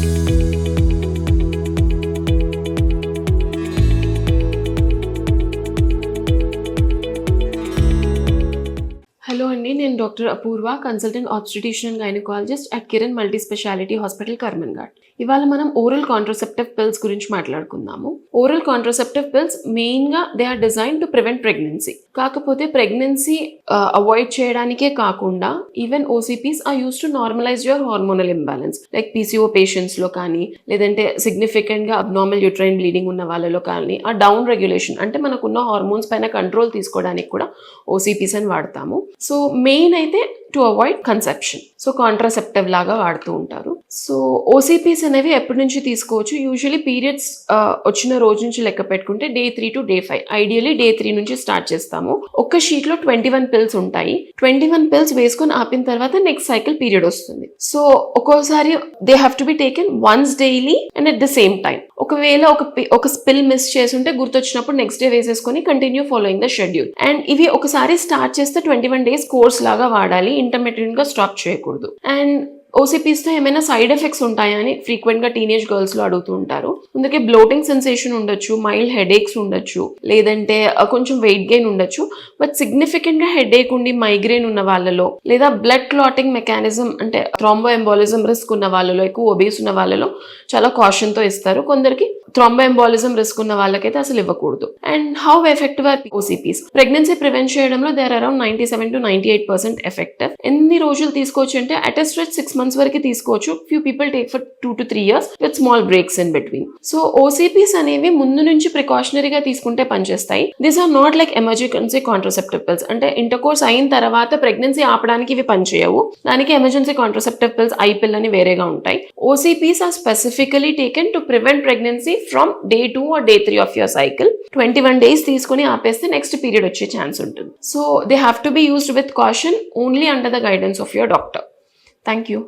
Hello అండి, నేను doctor Apoorva, consultant obstetrician and gynaecologist at Kiran multi speciality hospital, Karmanghat. ఇవాళ మనం ఓరల్ కాంట్రసెప్టివ్ పిల్స్ గురించి మాట్లాడుకుందాము. ఓరల్ కాంట్రసెప్టివ్ పిల్స్ మెయిన్గా they are design to prevent pregnancy. కాకపోతే ప్రెగ్నెన్సీ అవాయిడ్ చేయడానికే కాకుండా even OCPs are use to normalize your hormonal imbalance. Like PCO పేషెంట్స్లో కానీ, లేదంటే సిగ్నిఫికెంట్గా అబ్నార్మల్ యూట్రైన్ బ్లీడింగ్ ఉన్న వాళ్ళలో కానీ, ఆ డౌన్ రెగ్యులేషన్ అంటే మనకున్న హార్మోన్స్ పైన కంట్రోల్ తీసుకోవడానికి కూడా ఓసీపీస్ అని వాడతాము. సో మెయిన్ అయితే to avoid conception, so contraceptive లాగా వాడుతూ ఉంటారు. సో ఓసీపీస్ అనేవి ఎప్పటి నుంచి తీసుకోవచ్చు? యూజువలీ పీరియడ్స్ వచ్చిన రోజు నుంచి లెక్క పెట్టుకుంటే Day 3 to Day 5, ideally Day 3 నుంచి స్టార్ట్ చేస్తాము. ఒక్క షీట్ లో 21 పిల్స్ ఉంటాయి. 21 పిల్స్ వేసుకొని ఆపిన తర్వాత నెక్స్ట్ సైకిల్ పీరియడ్ వస్తుంది. సో ఒక్కోసారి they have to be taken once daily and at the same time. ఒకవేళ ఒక పిల్ మిస్ చేస్తుంటే గుర్తొచ్చినప్పుడు నెక్స్ట్ డే వేసేసుకొని continue following the schedule. And ఇవి ఒకసారి స్టార్ట్ చేస్తే 21 days కోర్స్ లాగా వాడాలి, ఇంటర్మీడియట్ గా స్టాప్ చేయకూడదు. అండ్ ఓసీపీస్తో ఏమైనా సైడ్ ఎఫెక్ట్స్ ఉంటాయా అని ఫ్రీక్వెంట్గా టీనేజ్ గర్ల్స్లో అడుగుతూ ఉంటారు. అందుకే బ్లోటింగ్ సెన్సేషన్ ఉండొచ్చు, మైల్డ్ హెడేక్స్ ఉండొచ్చు, లేదంటే కొంచెం వెయిట్ గెయిన్ ఉండొచ్చు. బట్ సిగ్నిఫికెంట్గా హెడేక్ ఉండి మైగ్రేన్ ఉన్న వాళ్ళలో, లేదా బ్లడ్ క్లాటింగ్ మెకానిజం అంటే థ్రాంబో ఎంబాలిజం రిస్క్ ఉన్న వాళ్ళలో, ఎక్కువ ఒబేస్ ఉన్న వాళ్ళలో చాలా కాషన్తో ఇస్తారు. కొందరికి థ్రాంబో ఎంబాలిజం రిస్క్ ఉన్న వాళ్ళకైతే అసలు ఇవ్వకూడదు. And how effective are OCPs? Pregnancy prevent చేయడంలో they are around 97 to 98% effective. ఎన్ని రోజులు తీసుకోవచ్చు అంటే అట్ ఎ స్ట్రెచ్ 6 months వరకు తీసుకోవచ్చు. Few people take for 2 to 3 years with small breaks in between. So OCPs అనేవి ముందు నుంచి ప్రికాషనరీగా తీసుకుంటే పనిచేస్తాయి. These are not like emergency contraceptive pills. అంటే ఇంటర్ కోర్స్ అయిన తర్వాత ప్రెగ్నెన్సీ ఆపడానికి ఇవి పనిచేయవు. దానికి ఎమర్జెన్సీ కాంట్రసెప్టివ్ పిల్స్, ఐ పిల్ అని వేరేగా ఉంటాయి. OCPs are specifically taken to prevent pregnancy from Day 2 or Day 3 of your cycle. 21 days తీసుకుని ఆపేస్తే నెక్స్ట్ పీరియడ్ వచ్చే ఛాన్స్ ఉంటుంది. So they have to be used with caution, only under the guidance of your doctor. Thank you.